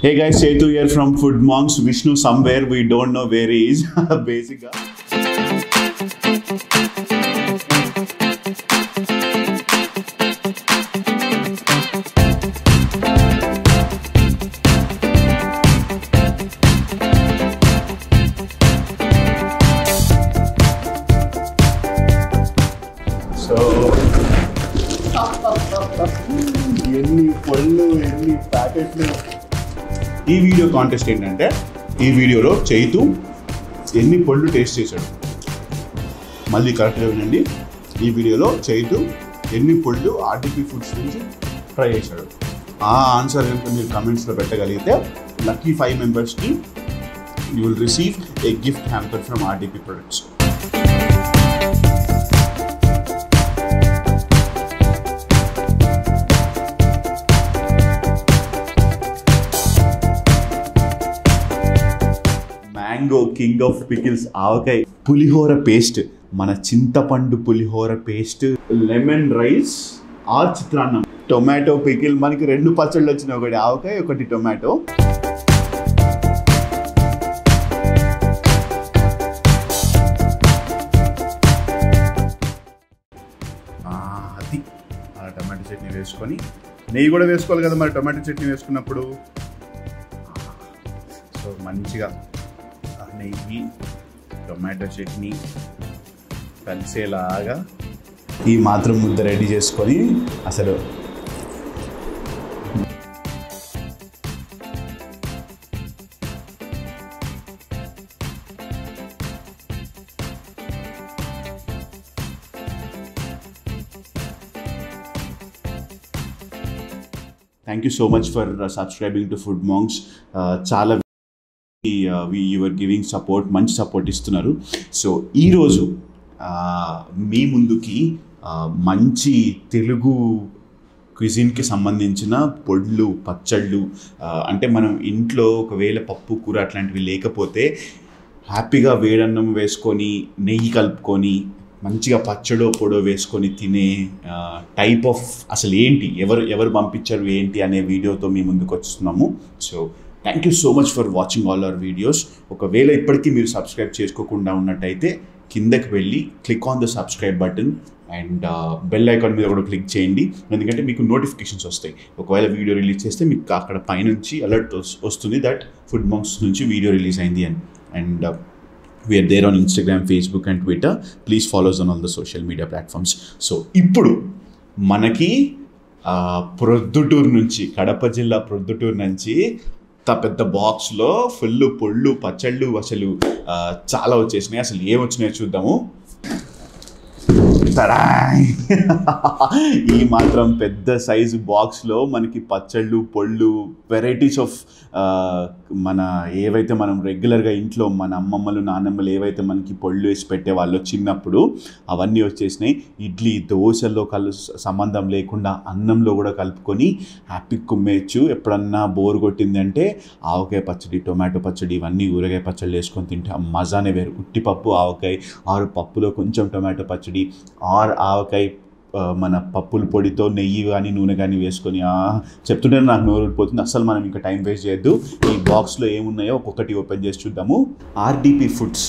Hey guys, Setu here from Food Monks. Vishnu somewhere, we don't know where he is. Basically. So, ఎన్ని పళ్ళు ఎన్ని ప్యాకెట్లు. ఈ video contest ఏంటంటే ఈ వీడియోలో చైతు ఎన్ని పళ్ళు టేస్ట్ చేశాడు. మళ్ళీ కరెక్ట్గా వినండి. ఈ వీడియోలో చైతు ఎన్ని పళ్ళు ఆర్డిపి ఫుడ్స్ నుంచి ట్రై చేశాడు. ఆ ఆన్సర్ కనుక మీరు కమెంట్స్లో పెట్టగలిగితే లక్కీ 5 మెంబర్స్కి you will receive a gift hamper from RDP products. Mango king of pickles avakaya pulihora paste, మన చింతపండు pulihora paste, lemon rice or చిత్రాన్నం, టొమాటో పికిల్. మనకి 2 పచ్చళ్ళు వచ్చినాయి, ఒకటి ఆవకాయ ఒకటి టొమాటో. అది ఆ టొమాటో చట్నీ వేసుకొని, నెయ్యి కూడా వేసుకోవాలి కదా మరి టొమాటో చట్నీ వేసుకున్నప్పుడు. సో మంచిగా నెయ్యి టొమాటో చట్నీ కలిసేలాగా ఈ మాత్రం ముద్ద రెడీ చేసుకొని అసలు thank you so much for subscribing to food monks. చాలా యువర్ గివింగ్ సపోర్ట్, మంచి సపోర్ట్ ఇస్తున్నారు. సో ఈరోజు మీ ముందుకి మంచి తెలుగు క్విజిన్కి సంబంధించిన పొడులు పచ్చళ్ళు, అంటే మనం ఇంట్లో ఒకవేళ పప్పు కూర అట్లాంటివి లేకపోతే హ్యాపీగా వేడన్నం వేసుకొని నెయ్యి కలుపుకొని మంచిగా పచ్చడో పొడో వేసుకొని తినే టైప్ ఆఫ్ అసలు ఏంటి, ఎవరు పంపించారు ఏంటి అనే వీడియోతో మీ ముందుకు వస్తున్నాము. So thank you so much for watching all our videos. ఒకవేళ ఇప్పటికీ మీరు సబ్స్క్రైబ్ చేసుకోకుండా ఉన్నట్టయితే కిందకి వెళ్ళి click on the subscribe button and bell icon మీద కూడా క్లిక్ చేయండి, ఎందుకంటే మీకు నోటిఫికేషన్స్ వస్తాయి. ఒకవేళ వీడియో రిలీజ్ చేస్తే మీకు అక్కడ పైనుంచి అలర్ట్ వస్తుంది దట్ ఫుడ్ మాంగ్స్ నుంచి వీడియో రిలీజ్ అయింది అని. And we are there on Instagram, Facebook and Twitter. Please follow us on all the social media platforms. So ఇప్పుడు మనకి ప్రొద్దుటూరు నుంచి, కడప జిల్లా ప్రొద్దుటూరు నుంచి పెద్ద బాక్స్లో ఫుల్ పొళ్ళు పచ్చళ్ళు అసలు చాలా వచ్చేసినాయి. అసలు ఏం వచ్చినాయో చూద్దాము. ఈ మాత్రం పెద్ద సైజు బాక్స్లో మనకి పచ్చళ్ళు పొళ్ళు వెరైటీస్ ఆఫ్ మన ఏవైతే మనం రెగ్యులర్గా ఇంట్లో మన అమ్మమ్మలు నాన్నమ్మలు ఏవైతే మనకి పొళ్ళు వేసి పెట్టేవాళ్ళు చిన్నప్పుడు అవన్నీ వచ్చేసినాయి. ఇడ్లీ దోశల్లో సంబంధం లేకుండా అన్నంలో కూడా కలుపుకొని హ్యాపీ కుమ్మేయచ్చు. ఎప్పుడన్నా బోర్ కొట్టింది అంటే ఆవకాయ పచ్చడి, టొమాటో పచ్చడి, ఇవన్నీ ఊరగాయ పచ్చళ్ళు వేసుకొని తింటే ఆ మజానే వేరు. ఉట్టిపప్పు ఆవకాయ ఆరు పప్పులో కొంచెం టొమాటో పచ్చడి ఆర్ ఆవకాయ మన పప్పుల పొడితో నెయ్యి కానీ నూనె కానీ వేసుకొని చెప్తుంటే నాకు నోరు ఊడిపోతుంది. అసలు మనం ఇంకా టైం వేస్ట్ చేయొద్దు. ఈ బాక్స్లో ఏమున్నాయో ఒక్కొక్కటి ఓపెన్ చేసి చూద్దాము. ఆర్డిపి ఫుడ్స్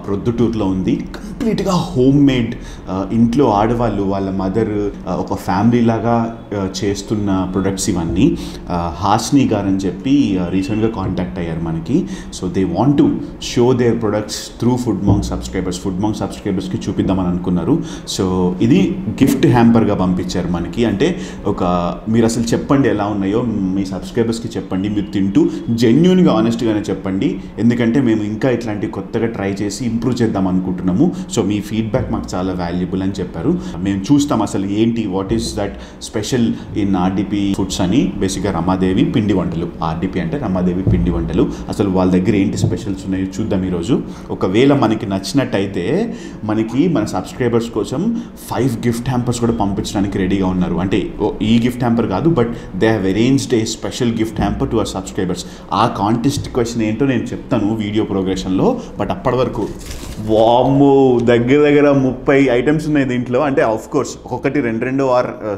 ప్రొద్దుటూరులో ఉంది. కంప్లీట్గా హోమ్ మేడ్, ఇంట్లో ఆడవాళ్ళు వాళ్ళ మదర్ ఒక ఫ్యామిలీ లాగా చేస్తున్న ప్రొడక్ట్స్ ఇవన్నీ. హాస్ని గారు అని చెప్పి రీసెంట్గా కాంటాక్ట్ అయ్యారు మనకి. So they want to show their products through Food Monk subscribers. Food Monk సబ్స్క్రైబర్స్కి చూపిద్దామని అనుకున్నారు. సో ఇది గిఫ్ట్ హ్యాంపర్గా పంపించారు మనకి. అంటే మీరు అసలు చెప్పండి ఎలా ఉన్నాయో, మీ సబ్స్క్రైబర్స్కి చెప్పండి, మీరు తింటూ జెన్యూన్గా ఆనెస్ట్గానే చెప్పండి, ఎందుకంటే మేము ఇంకా ఇట్లాంటి కొత్తగా ట్రై చేసి ఇంప్రూవ్ చేద్దాం అనుకుంటున్నాము. సో మీ ఫీడ్బ్యాక్ మాకు చాలా వాల్యుబుల్ అని చెప్పారు. మేము చూస్తాం అసలు ఏంటి, what is that special in RDP foods అని. బేసిక్గా రమాదేవి పిండి వంటలు, ఆర్డిపి అంటే రమాదేవి పిండి వంటలు. అసలు వాళ్ళ దగ్గర ఏంటి స్పెషల్స్ ఉన్నాయో చూద్దాం ఈరోజు. ఒకవేళ మనకి నచ్చినట్టయితే మనకి మన సబ్స్క్రైబర్స్ కోసం 5 గిఫ్ట్ హ్యాంపర్స్ కూడా పంపించడానికి రెడీగా ఉన్నారు. అంటే ఈ గిఫ్ట్ హ్యాంపర్ కాదు, but they have arranged A special gift hamper to our subscribers. ఆ కాంటెస్ట్ క్వశ్చన్ ఏంటో నేను చెప్తాను వీడియో ప్రోగ్రెషన్లో. బట్ అప్పటి వరకు వామ్మో దగ్గర 30 ఐటమ్స్ ఉన్నాయి దీంట్లో. అంటే ఆఫ్ కోర్స్ ఒక్కొక్కటి 2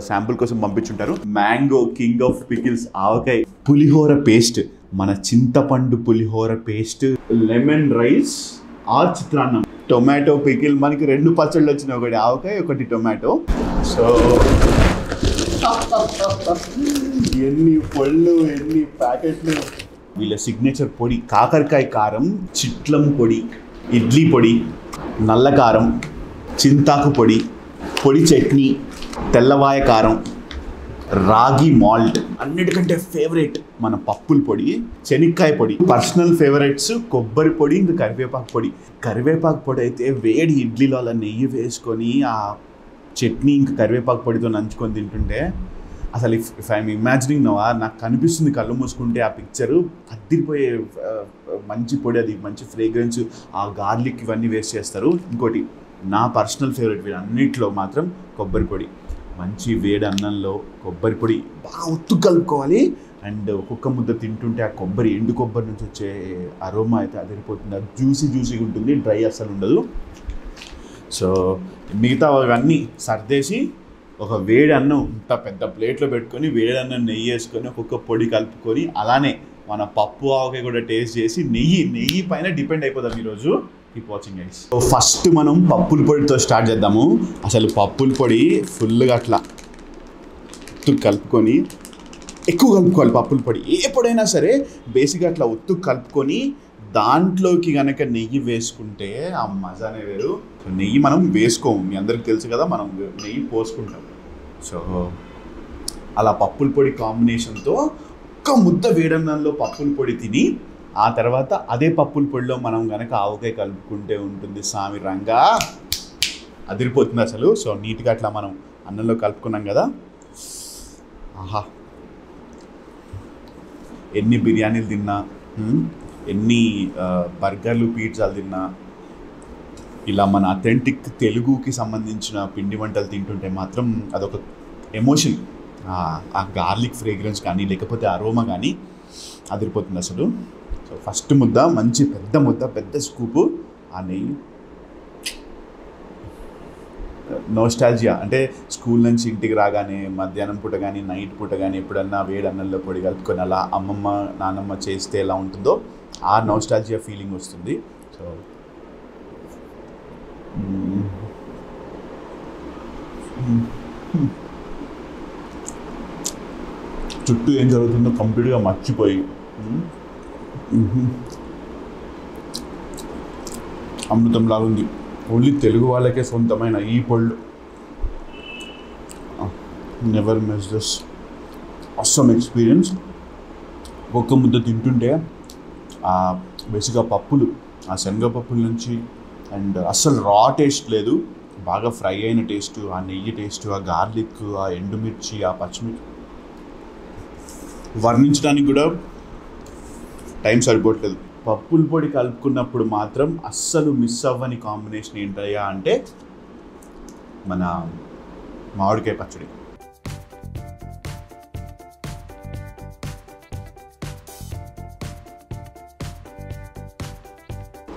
శాంపుల్ కోసం పంపించుంటారు. Mango king of pickles avakaya pulihora paste, మన చింతపండు pulihora paste, lemon rice or చిత్రాన్నం, టొమాటో పికిల్. మనకి 2 పచ్చళ్ళు వచ్చినాయి, ఒకటి ఆవకాయ, ఒకటి టొమాటో. సో ఎన్ని పళ్ళు, ఎన్ని ప్యాకెట్లు. వీళ్ళ సిగ్నేచర్ పొడి కాకరకాయ కారం, చిట్లం పొడి, ఇడ్లీ పొడి, నల్ల కారం, చింతాకు పొడి, పొడి చట్నీ, తెల్లవాయ కారం, రాగి మాల్ట్, అన్నిటికంటే ఫేవరెట్ మన పప్పుల పొడి, శనక్కాయ పొడి, పర్సనల్ ఫేవరెట్స్ కొబ్బరి పొడి, ఇంకా కరివేపాకు పొడి. కరివేపాకు పొడి అయితే వేడి ఇడ్లీలో అలా నెయ్యి వేసుకొని ఆ చట్నీ ఇంకా కరివేపాకు పొడితో నంచుకొని తింటుంటే అసలు ఇఫ్ ఐఎమ్ ఇమాజినింగ్ నో, నాకు కనిపిస్తుంది కళ్ళు మూసుకుంటే ఆ పిక్చరు. అద్దిరిపోయే మంచి పొడి అది, మంచి ఫ్రేగ్రెన్స్, ఆ గార్లిక్ ఇవన్నీ వేస్ట్ చేస్తారు. ఇంకోటి నా పర్సనల్ ఫేవరెట్ వీళ్ళన్నిటిలో మాత్రం కొబ్బరి పొడి. మంచి వేడి అన్నంలో కొబ్బరి పొడి బాగా ఉత్తు కలుపుకోవాలి. అండ్ ఒక్కొక్క ముద్ద తింటుంటే ఆ కొబ్బరి, ఎండు కొబ్బరి నుంచి వచ్చే అరోమా అయితే అదిరిపోతుంది. అది జ్యూసీగా ఉంటుంది, డ్రై అస్సలు ఉండదు. సో మిగతా అవన్నీ సర్దేసి ఒక వేడి అన్నం ఇంత పెద్ద ప్లేట్లో పెట్టుకొని వేడి అన్నం నెయ్యి వేసుకొని ఒక్కొక్క పొడి కలుపుకొని అలానే మన పప్పు ఆవకాయ కూడా టేస్ట్ చేసి నెయ్యి పైన డిపెండ్ అయిపోదాం ఈరోజు. Keep watching guys. So first మనం పప్పుల పొడితో స్టార్ట్ చేద్దాము. అసలు పప్పుల పొడి ఫుల్గా అట్లా కలుపుకొని ఎక్కువ కలుపుకోవాలి. పప్పుల పొడి ఏ పొడైనా సరే బేసిక్గా అట్లా ఒత్తు కలుపుకొని దాంట్లోకి కనుక నెయ్యి వేసుకుంటే ఆ మజానే వేరు. సో నెయ్యి మనం వేసుకోము, మీ అందరికి తెలుసు కదా, మనం నెయ్యి పోసుకుంటాం. సో అలా పప్పుల పొడి కాంబినేషన్తో ఒక్క ముద్ద వేడన్నంలో పప్పుల పొడి తిని ఆ తర్వాత అదే పప్పుల పొడిలో మనం కనుక ఆవకాయ కలుపుకుంటే ఉంటుంది సామి రంగా, అదిరిపోతుంది అసలు. సో నీట్గా అట్లా మనం అన్నంలో కలుపుకున్నాం కదా, ఆహా. ఎన్ని బిర్యానీలు తిన్నా, ఎన్ని బర్గర్లు, పిజ్జాలు తిన్నా, ఇలా మన అథెంటిక్ తెలుగుకి సంబంధించిన పిండి వంటలు తింటుంటే మాత్రం అదొక ఎమోషన్. ఆ గార్లిక్ ఫ్రేగ్రెన్స్ కానీ లేకపోతే అరోమా కానీ అదిరిపోతుంది అసలు. సో ఫస్ట్ ముద్ద మంచి పెద్ద ముద్ద, పెద్ద స్కూపు ఆ నెయ్యి. నోస్టాల్జియా అంటే స్కూల్ నుంచి ఇంటికి రాగానే మధ్యాహ్నం పూట కానీ నైట్ పూట కానీ ఎప్పుడన్నా వేడి అన్నంలో పొడి కలుపుకొని అలా అమ్మమ్మ నాన్నమ్మ చేస్తే ఎలా ఉంటుందో ఆ నోస్టాల్జియా ఫీలింగ్ వస్తుంది. సో చుట్టూ ఏం జరుగుతుందో కంప్లీట్గా మర్చిపోయి అమృతం లాగుంది. ఓన్లీ తెలుగు వాళ్ళకే సొంతమైన ఈ పళ్ళు. Never miss this awesome experience. ఒక్క ముద్ద తింటుంటే బేసిక్గా పప్పులు, ఆ శనగపప్పుల నుంచి అండ్ అస్సలు రా టేస్ట్ లేదు, బాగా ఫ్రై అయిన టేస్ట్, ఆ నెయ్యి టేస్ట్, ఆ గార్లిక్, ఆ ఎండుమిర్చి, ఆ పచ్చిమిర్చి వర్ణించడానికి కూడా టైం సరిపోవట్లేదు. పప్పుల పొడి కలుపుకున్నప్పుడు మాత్రం అస్సలు మిస్ అవ్వని కాంబినేషన్ ఏంటయ్యా అంటే మన మామిడికాయ పచ్చడి.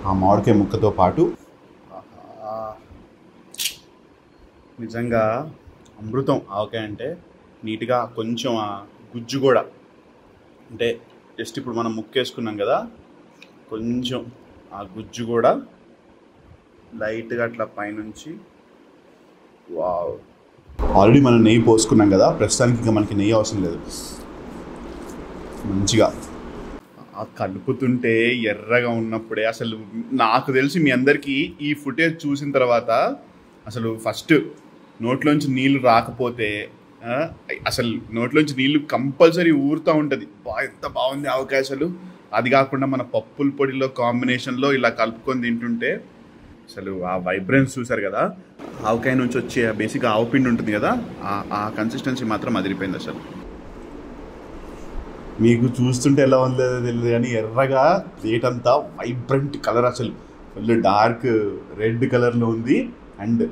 ఆ మామిడికాయ ముక్కతో పాటు నిజంగా అమృతం ఆవకాయ అంటే. నీట్గా కొంచెం ఆ గుజ్జు కూడా, అంటే జస్ట్ ఇప్పుడు మనం ముక్కేసుకున్నాం కదా, కొంచెం ఆ గుజ్జు కూడా లైట్గా అట్లా పైనుంచి. వావ్. ఆల్రెడీ మనం నెయ్యి పోసుకున్నాం కదా, ప్రస్తుతానికి ఇంకా మనకి నెయ్యి అవసరం లేదు. మంచిగా ఆ కలుపుతుంటే ఎర్రగా ఉన్నప్పుడే అసలు నాకు తెలిసి మీ అందరికీ ఈ ఫుటేజ్ చూసిన తర్వాత అసలు ఫస్ట్ నోట్లోంచి నీళ్ళు రాకపోతే అసలు నోట్లోంచి నీళ్ళు కంపల్సరీ ఊరుతూ ఉంటుంది. ఎంత బాగుంది అవకాశాలు. అది కాకుండా మన పప్పుల పొడిలో కాంబినేషన్లో ఇలా కలుపుకొని తింటుంటే అసలు ఆ వైబ్రెన్స్ చూసారు కదా, ఆవకాయ నుంచి వచ్చే బేసిక్గా ఆవపిండి ఉంటుంది కదా, ఆ కన్సిస్టెన్సీ మాత్రం అదిరిపోయింది అసలు. మీకు చూస్తుంటే ఎలా ఉందో తెలియదు కానీ ఎర్రగా ప్లేట్ అంతా వైబ్రెంట్ కలర్, అసలు ఫుల్ డార్క్ రెడ్ కలర్లో ఉంది. అండ్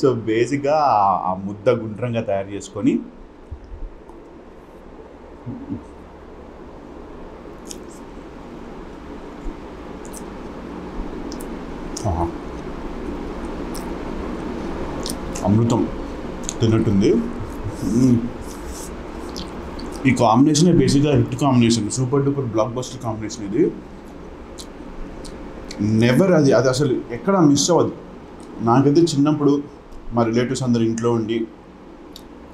సో బేసిక్గా ఆ ముద్ద గుండ్రంగా తయారు చేసుకొని అమృతం తిన్నట్టుంది. ఈ కాంబినేషన్ బేసిక్గా hit combination, super duper block buster combination ఇది. నెవర్ అది అసలు ఎక్కడ మిస్ అవ్వదు. నాకైతే చిన్నప్పుడు మా రిలేటివ్స్ అందరు ఇంట్లో ఉండి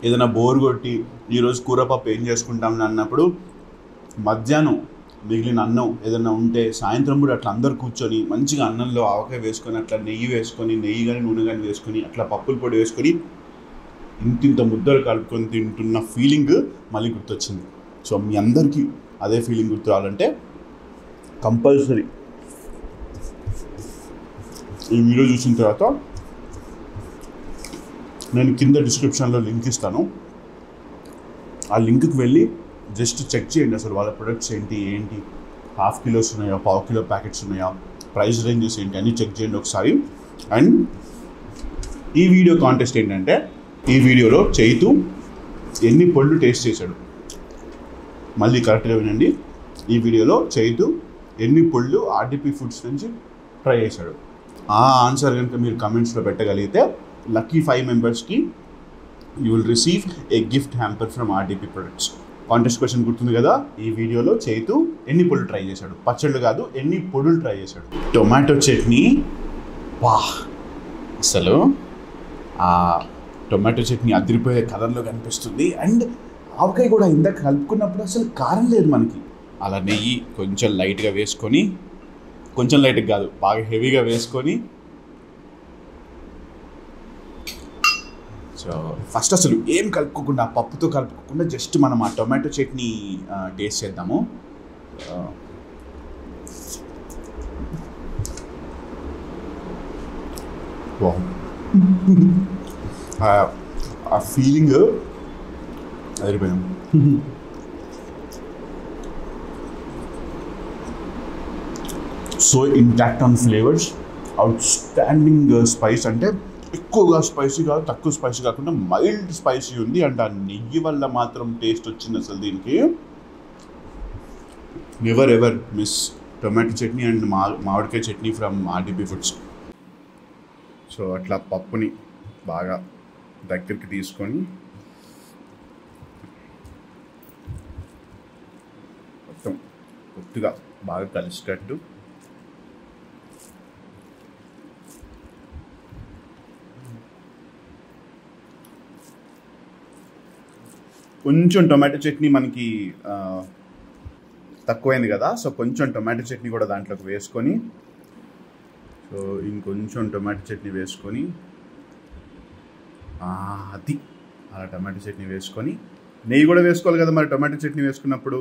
ఏదైనా బోర్ కొట్టి ఈరోజు కూరపప్పు ఏం చేసుకుంటామని అన్నప్పుడు మధ్యాహ్నం మిగిలిన అన్నం ఏదైనా ఉంటే సాయంత్రం కూడా అట్లా అందరు కూర్చొని మంచిగా అన్నంలో ఆవకాయ వేసుకొని అట్లా నెయ్యి వేసుకొని, నెయ్యి కానీ నూనె కానీ వేసుకొని అట్లా పప్పుల పొడి వేసుకొని ఇంతింత ముద్దలు కలుపుకొని తింటున్న ఫీలింగ్ మళ్ళీ గుర్తొచ్చింది. సో మీ అందరికీ అదే ఫీలింగ్ గుర్తు రావాలంటే కంపల్సరీ ఈ వీడియో చూసిన తర్వాత నేను కింద డిస్క్రిప్షన్లో లింక్ ఇస్తాను. ఆ లింక్కి వెళ్ళి జస్ట్ చెక్ చేయండి అసలు వాళ్ళ ప్రొడక్ట్స్ ఏంటి, హాఫ్ కిలోస్ ఉన్నాయా, పావు కిలో ప్యాకెట్స్ ఉన్నాయా, ప్రైస్ రేంజెస్ ఏంటి అన్నీ చెక్ చేయండి ఒకసారి. అండ్ ఈ వీడియో కాంటెస్ట్ ఏంటంటే ఈ వీడియోలో చైతు ఎన్ని పళ్ళు టేస్ట్ చేశాడు. మళ్ళీ కరెక్ట్గా వినండి. ఈ వీడియోలో చైతు ఎన్ని పళ్ళు ఆర్డిపి ఫుడ్స్ నుంచి ట్రై చేశాడు. ఆ ఆన్సర్ కనుక మీరు కమెంట్స్లో పెట్టగలిగితే లక్కీ 5 మెంబర్స్కి you will receive a gift hamper from RDP products. Contest question గుర్తుంది కదా. ఈ వీడియోలో చైతు ఎన్ని పొడులు ట్రై చేశాడు, పచ్చళ్ళు కాదు ఎన్ని పొడులు ట్రై చేశాడు. టొమాటో చట్నీ, వా అసలు ఆ టొమాటో చట్నీ అదిరిపోయే కలర్లో కనిపిస్తుంది. అండ్ ఆవకాయ కూడా ఇందాక కలుపుకున్నప్పుడు అసలు కారం లేదు మనకి. అలా నెయ్యి కొంచెం లైట్గా వేసుకొని, కొంచెం లైట్గా కాదు బాగా హెవీగా వేసుకొని, సో ఫస్ట్ అసలు ఏం కలుపుకోకుండా పప్పుతో కలుపుకోకుండా జస్ట్ మనం ఆ టొమాటో చట్నీ టేస్ట్ చేద్దాము. ఆ ఫీలింగ్ అదిరిపోయాం. So intact on flavours, outstanding spice. అంటే ఎక్కువగా స్పైసీ కాదు, తక్కువ స్పైసీ కాకుండా మైల్డ్ స్పైసీ ఉంది. అండ్ ఆ నెయ్యి వల్ల మాత్రం టేస్ట్ వచ్చింది అసలు దీనికి. Never ever miss tomato chutney and మామిడికాయ chutney from RDP foods. So అట్లా పప్పుని బాగా దగ్గరికి తీసుకొని మొత్తం కొద్దిగా బాగా కలిసేటట్టు కొంచెం టొమాటో చట్నీ మనకి తక్కువైంది కదా, సో కొంచెం టొమాటో చట్నీ కూడా దాంట్లోకి వేసుకొని, సో ఇంకొంచెం టొమాటో చట్నీ వేసుకొని, అది అలా టొమాటో చట్నీ వేసుకొని, నెయ్యి కూడా వేసుకోవాలి కదా మరి టొమాటో చట్నీ వేసుకున్నప్పుడు.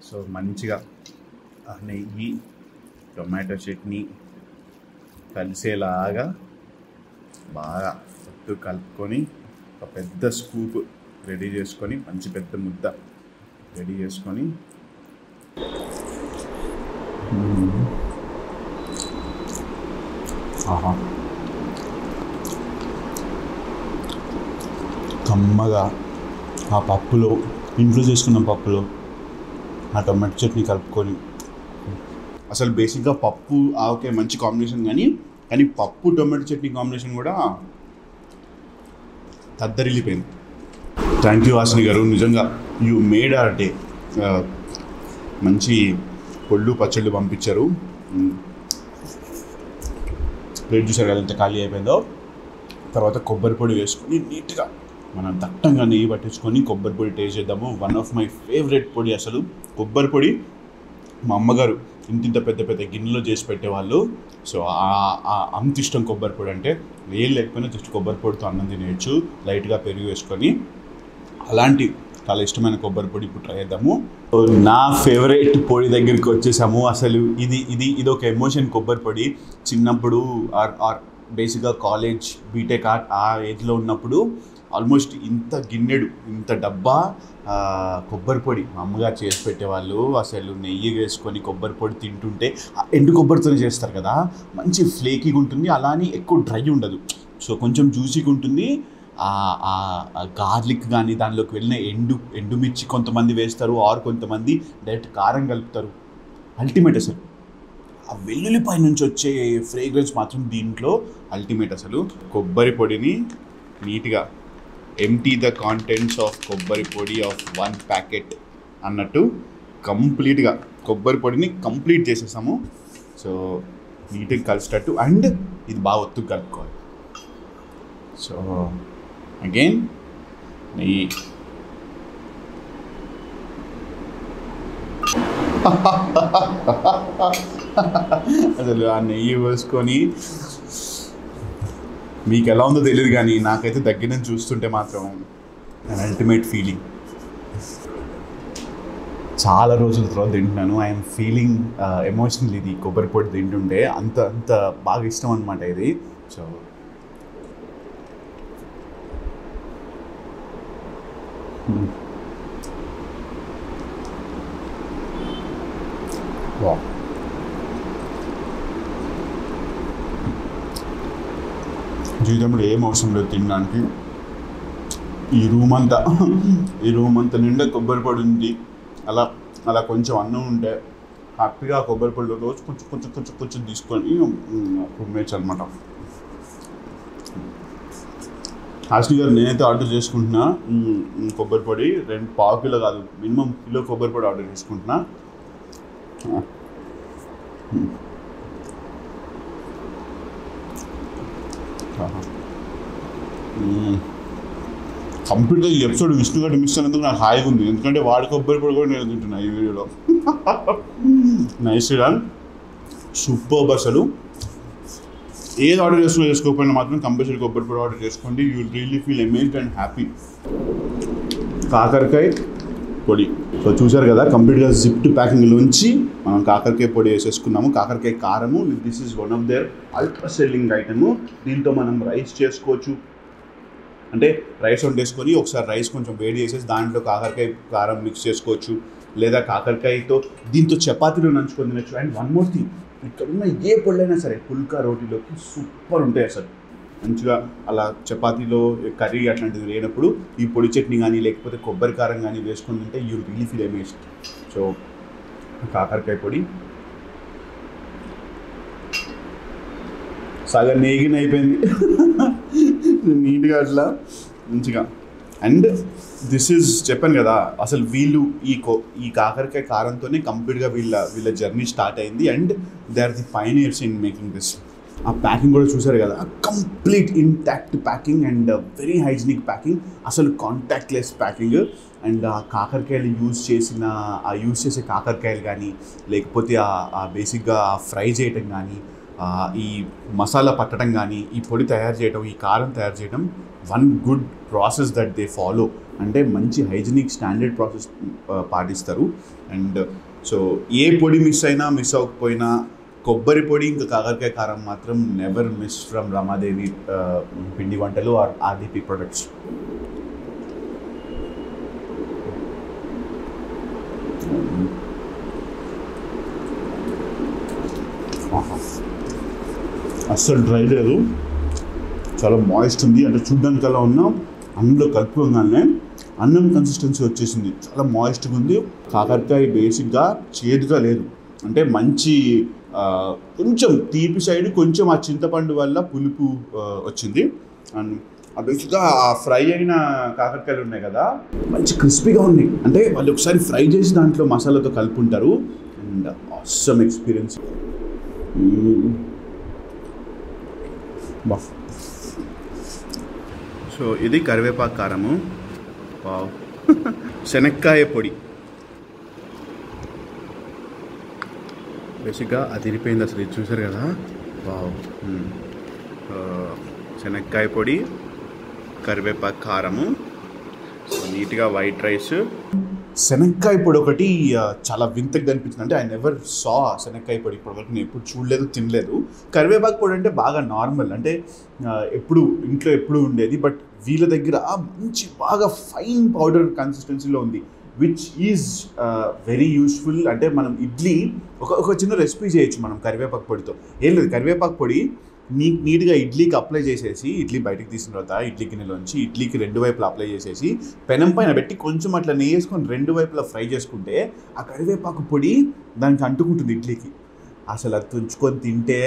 సో మంచిగా నెయ్యి టొమాటో చట్నీ కలిసేలాగా బాగా సత్తు కలుపుకొని ఒక పెద్ద స్కూప్ రెడీ చేసుకొని, మంచి పెద్ద ముద్ద రెడీ చేసుకొని, కమ్మగా ఆ పప్పులో, ఇంట్లో చేసుకున్న పప్పులో ఆ టొమాటో చట్నీ కలుపుకొని, అసలు బేసిక్గా పప్పు ఆవకాయ మంచి కాంబినేషన్ కానీ పప్పు టొమాటో చట్నీ కాంబినేషన్ కూడా తద్దరిల్లిపోయింది. థ్యాంక్ యూ హాసిని గారు, నిజంగా యూ మేడ్ అవర్ డే. మంచి పొళ్ళు పచ్చళ్ళు పంపించారు. ప్లేట్ చూసారు కదా ఎంత ఖాళీ అయిపోయిందో. తర్వాత కొబ్బరి పొడి వేసుకొని నీట్గా మనం దట్టంగా నెయ్యి పట్టించుకొని కొబ్బరి పొడి టేస్ట్ చేద్దాము. వన్ ఆఫ్ మై ఫేవరెట్ పొడి అసలు కొబ్బరి పొడి. మా అమ్మగారు ఇంత పెద్ద పెద్ద గిన్నెలో చేసి పెట్టేవాళ్ళు. సో అంత ఇష్టం కొబ్బరి పొడి అంటే. ఏం లేకపోయినా జస్ట్ కొబ్బరి పొడితో అన్నం తినేయచ్చు, లైట్గా పెరుగు వేసుకొని. అలాంటి చాలా ఇష్టమైన కొబ్బరి పొడి ఇప్పుడు ట్రై చేద్దాము. సో నా ఫేవరెట్ పొడి దగ్గరికి వచ్చేసాము. అసలు ఇది ఒక ఎమోషన్. కొబ్బరి పొడి చిన్నప్పుడు ఆర్ బేసిక్గా కాలేజ్ బీటెక్ ఆ ఏజ్లో ఉన్నప్పుడు ఆల్మోస్ట్ ఇంత గిన్నెడు ఇంత డబ్బా కొబ్బరి పొడి మా అమ్మగారు చేసి పెట్టేవాళ్ళు. అసలు నెయ్యి వేసుకొని కొబ్బరి పొడి తింటుంటే, ఎండు కొబ్బరితో చేస్తారు కదా, మంచి ఫ్లేకీగా ఉంటుంది, అలానే ఎక్కువ డ్రై ఉండదు. సో కొంచెం జ్యూసీగా ఉంటుంది. గార్లిక్ కానీ దానిలోకి వెళ్ళిన ఎండుమిర్చి కొంతమంది వేస్తారు, ఆర్ కొంతమంది డైరెక్ట్ కారం కలుపుతారు. అల్టిమేట్ అసలు ఆ వెల్లుల్లిపై నుంచి వచ్చే ఫ్రేగ్రెన్స్ మాత్రం దీంట్లో అల్టిమేట్. అసలు కొబ్బరి పొడిని నీట్గా ఎంటీ ద కాంటెంట్స్ ఆఫ్ కొబ్బరి పొడి ఆఫ్ 1 ప్యాకెట్ అన్నట్టు కంప్లీట్గా కొబ్బరి పొడిని కంప్లీట్ చేసేసాము. సో నీట్గా కలిసేటట్టు అండ్ ఇది బాగా ఒత్తు కలుపుకోవాలి. సో అగైన్ నెయ్యి అసలు ఆ నెయ్యి వేసుకొని మీకు ఎలా ఉందో తెలియదు కానీ నాకైతే దగ్గర నుంచి చూస్తుంటే మాత్రం అల్టిమేట్ ఫీలింగ్. చాలా రోజుల తర్వాత తింటున్నాను. I'm feeling emotional. ఇది కొబ్బరి పొడి తింటుంటే అంత బాగా ఇష్టం అనమాట ఇది. సో జీవితంలో ఏం అవసరం లేదు తినడానికి. ఈ రూమ్ అంతా నిండా కొబ్బరి పొడి ఉంది. అలా కొంచెం అన్నం ఉంటే హ్యాపీగా కొబ్బరి పొడిలో రోజు కొంచెం తీసుకొని రూమ్మేట్స్ అనమాట. హాస్ని గారు నేనైతే ఆర్డర్ చేసుకుంటున్నా కొబ్బరి పొడి 2 పావు కిలో కాదు మినిమం కిలో కొబ్బరి పొడి ఆర్డర్ చేసుకుంటున్నా. కంప్లీట్గా ఈ ఎపిసోడ్ విష్ణు గారు మిస్ అయినందుకు నాకు హాయిగా ఉంది. ఎందుకంటే వాడి కొబ్బరి పొడి కూడా నేను తింటున్నా ఈ వీడియోలో. Nice done, super. అసలు ఏది ఆర్డర్ చేసుకోకపోయినా మాత్రం కంపల్సరీ కొబ్బరి పొడి ఆర్డర్ చేసుకోండి. You will really feel amazed and happy. కాకరకాయ పొడి. సో చూసారు కదా, కంప్లీట్గా జిప్డ్ ప్యాకింగ్లోంచి మనం కాకరకాయ పొడి వేసేసుకున్నాము. కాకరకాయ కారము, this is one of their ultra selling item. దీంతో మనం రైస్ చేసుకోవచ్చు. అంటే రైస్ వండేసుకొని ఒకసారి రైస్ కొంచెం వేడి చేసేసి దాంట్లో కాకరకాయ కారం మిక్స్ చేసుకోవచ్చు. లేదా కాకరకాయతో దీంతో చపాతీలో నంచుకొని తినచ్చు. అండ్ వన్ మోర్ థింగ్, ఇక్కడున్న ఏ పొళ్ళైనా సరే పుల్కా రోటీలోకి సూపర్ ఉంటాయి అసలు. మంచిగా అలా చపాతీలో కర్రీ అట్లాంటిది లేనప్పుడు ఈ పొడి చట్నీ కానీ లేకపోతే కొబ్బరి కారం కానీ వేసుకొని తింటే you really feel amazed. So కాకరకాయ పొడి సగం నేగిన అయిపోయింది నీట్గా అట్లా మంచిగా. అండ్ దిస్ ఈజ్ చెప్పాను కదా, అసలు వీళ్ళు ఈ కాకరకాయ కారంతోనే కంప్లీట్గా వీళ్ళ జర్నీ స్టార్ట్ అయింది. And they are the pioneers in making this. ఆ ప్యాకింగ్ కూడా చూసారు కదా, complete intact packing and very hygienic packing, అసలు కాంటాక్ట్లెస్ ప్యాకింగ్. అండ్ ఆ కాకరకాయలు యూజ్ చేసే కాకరకాయలు కానీ లేకపోతే ఆ బేసిక్గా ఫ్రై చేయటం కానీ ఈ మసాలా పట్టడం కానీ ఈ పొడి తయారు చేయడం ఈ కారం తయారు చేయడం one good process that they follow. అంటే మంచి హైజీనిక్ స్టాండర్డ్ ప్రాసెస్ పాటిస్తారు. అండ్ సో ఏ పొడి మిస్ అవ్వకపోయినా కొబ్బరి పొడి ఇంకా కాకరకాయ కారం మాత్రం నెవర్ మిస్ ఫ్రమ్ రమాదేవి పిండి వంటలు ఆర్ ఆర్డిపి ప్రొడక్ట్స్. అస్సలు డ్రై లేదు, చాలా మాయిస్ట్ ఉంది. అంటే చూడ్డానికి అలా ఉన్నా అందులో కలుపుకోగానే అన్నం కన్సిస్టెన్సీ వచ్చేసింది, చాలా మాయిస్ట్గా ఉంది. కాకరకాయ బేసిక్గా చేదుగా లేదు, అంటే మంచి కొంచెం తీపి సైడ్ కొంచెం ఆ చింతపండు వల్ల పులుపు వచ్చింది. అండ్ బేసిక్గా ఆ ఫ్రై అయిన కాకరకాయలు ఉన్నాయి కదా మంచి క్రిస్పీగా ఉన్నాయి. అంటే వాళ్ళు ఒకసారి ఫ్రై చేసి దాంట్లో మసాలాతో కలుపుకుంటారు. And awesome experience. సో ఇది కరివేపాకు కారము, శనక్కాయ పొడి. బేసిక్గా అది తిరిపోయింది అసలు, ఇది చూసారు కదా. వావ్, శనక్కాయ పొడి, కరివేపాకు కారము, సో నీట్గా వైట్ రైస్. శనక్కాయ పొడి ఒకటి చాలా వింతగా కనిపించింది. అంటే ఐ నెవర్ సా శనక్కాయ పొడి ఇప్పటివరకు నేను ఎప్పుడు చూడలేదు, తినలేదు. కరివేపాకు పొడి అంటే బాగా నార్మల్, అంటే ఇంట్లో ఎప్పుడు ఉండేది. బట్ వీళ్ళ దగ్గర మంచి బాగా ఫైన్ పౌడర్ కన్సిస్టెన్సీలో ఉంది, విచ్ ఈజ్ వెరీ యూస్ఫుల్. అంటే మనం ఇడ్లీ ఒక చిన్న రెసిపీ చేయొచ్చు మనం కరివేపాకు పొడితో. ఏం లేదు, కరివేపాకు పొడి నీట్గా ఇడ్లీకి అప్లై చేసేసి, ఇడ్లీ బయటకు తీసిన తర్వాత ఇడ్లీ గిన్నెలోంచి ఇడ్లీకి 2 వైపులా అప్లై చేసేసి పెనం పైన పెట్టి కొంచెం అట్లా నెయ్యి వేసుకొని 2 వైపులా ఫ్రై చేసుకుంటే ఆ కరివేపాకు పొడి దానికి అంటుకుంటుంది ఇడ్లీకి. అసలు అది తుంచుకొని తింటే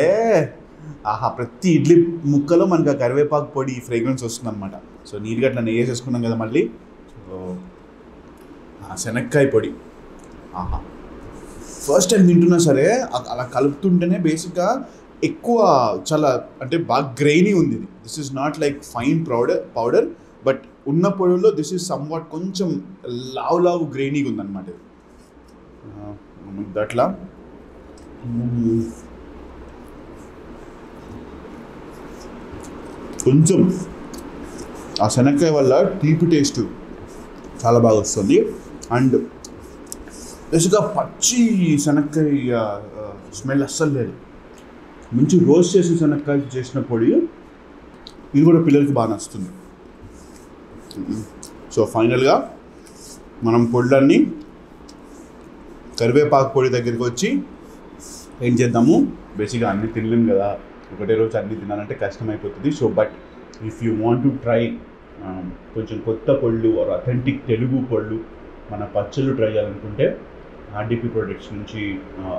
ఆహా, ప్రతి ఇడ్లీ ముక్కలో మనకు ఆ కరివేపాకు పొడి ఫ్రేగ్రెన్స్ వస్తుంది అనమాట. సో నీట్గా అట్లా నెయ్యి వేసేసుకున్నాం కదా మళ్ళీ. సో శనక్కాయ పొడి ఆహా, ఫస్ట్ టైం తింటున్నా సరే అలా కలుపుతుంటేనే బేసిక్గా ఎక్కువ చాలా అంటే బాగా గ్రెయినీ ఉంది ఇది. This is not like fine powder but ఉన్న పొడిలో దిస్ ఈజ్ సమ్ వాట్ కొంచెం లావు గ్రెయినీగా ఉందన్నమాట ఇది. అట్లా కొంచెం ఆ శనక్కాయ వల్ల తీపి టేస్ట్ చాలా బాగా వస్తుంది. అండ్ బేసిక్గా పచ్చి శనక్కాయ స్మెల్ అస్సలు లేదు. మంచి రోస్ట్ చేసి శనక్కాయ చేసిన పొడి ఇది కూడా పిల్లలకి బాగా నచ్చుతుంది. సో ఫైనల్గా మనం పొడులన్నీ కరివేపాకు పొడి దగ్గరికి వచ్చి ఏం చేద్దాము, బేసిక్గా అన్నీ తినలేము కదా, ఒకటే రోజు అన్నీ తినాలంటే కష్టమైపోతుంది. So but if you want to try కొంచెం కొత్త పళ్ళు ఆర్ అథెంటిక్ తెలుగు పళ్ళు మన పచ్చళ్ళు ట్రై చేయాలనుకుంటే ఆర్డీపీ ప్రొడక్ట్స్ నుంచి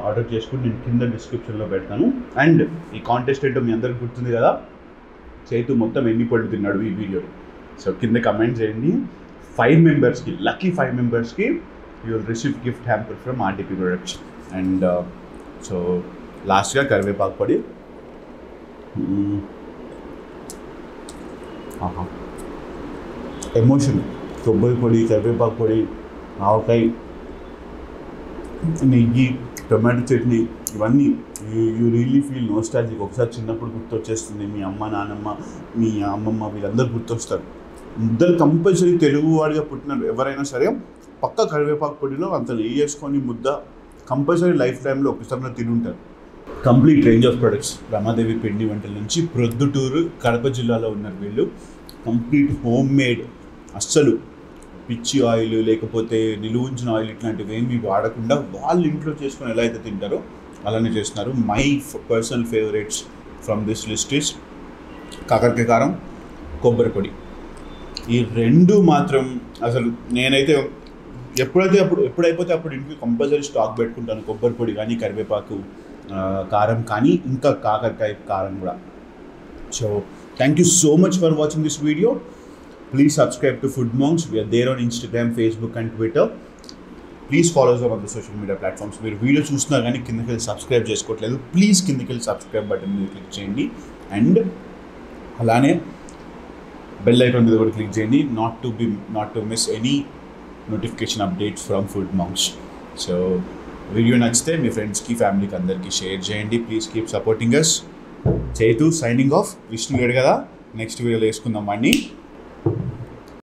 ఆర్డర్ చేసుకుని నేను కింద డిస్క్రిప్షన్లో పెడతాను. అండ్ ఈ కాంటెస్ట్ ఏంటో మీ అందరికి గుర్తుంది కదా, చైతు మొత్తం ఎన్ని పళ్ళు తిన్నాడు ఈ వీడియోలో. సో కింద కమెంట్ చేయండి. 5 మెంబర్స్కి లక్కీ 5 మెంబర్స్కి you will receive gift hamper from RDP products. And so లాస్ట్గా కరివేపాకు పొడి. ఎమోషన్, కొబ్బరి పొడి, కరివేపాకు పొడి, ఆవకాయ, నెయ్యి, టొమాటో చట్నీ, ఇవన్నీ యూ రియలీ ఫీల్ నోస్టాల్జిక్. ఒకసారి చిన్నప్పుడు గుర్తొచ్చేస్తుంది. మీ అమ్మ, నాన్నమ్మ, మీ అమ్మమ్మ వీళ్ళందరూ గుర్తొస్తారు. ముద్దలు కంపల్సరీ తెలుగు వాడిగా పుట్టినారు ఎవరైనా సరే పక్క కరివేపాకు పొడిలో అంత నెయ్యి వేసుకొని ముద్ద కంపల్సరీ లైఫ్ టైంలో ఒకసారి తినుంటారు. Complete range of products Ramadevi పిండి వంటల నుంచి ప్రొద్దుటూరు కడప జిల్లాలో ఉన్నారు వీళ్ళు. కంప్లీట్ హోమ్ మేడ్, అస్సలు పిచ్చి ఆయిల్ లేకపోతే నిలువుంచిన ఆయిల్ ఇట్లాంటివి ఏమీ వాడకుండా వాళ్ళు ఇంట్లో చేసుకొని ఎలా అయితే తింటారో అలానే చేస్తున్నారు. My personal favourites from this list is కాకరకాయ కారం, కొబ్బరి పొడి. ఈ రెండు మాత్రం అసలు నేనైతే ఎప్పుడైపోతే అప్పుడు ఇంటికి కంపల్సరీ స్టాక్ పెట్టుకుంటాను. కొబ్బరి పొడి కానీ, కరివేపాకు కారం కానీ, ఇంకా కాకరకాయ కారం కూడా. So thank you so much for watching this video. Please subscribe to Food Monks. We are there on Instagram, Facebook and Twitter. Please follow us on the social media platforms. మీరు వీడియో చూస్తున్నారు కానీ కిందకి వెళ్ళి subscribe చేసుకోవట్లేదు, please కిందకి వెళ్ళి subscribe button మీద click చేయండి. అండ్ అలానే బెల్ ఐకాన్ మీద కూడా క్లిక్ చేయండి, not to miss any notification updates from Food Monks. So video నచ్చితే మీ ఫ్రెండ్స్కి, ఫ్యామిలీకి అందరికీ షేర్ చేయండి. Please keep supporting us. Chaitu signing off. Vishnu లేడు కదా, నెక్స్ట్ వీడియోలో వేసుకుందాం వాడిని.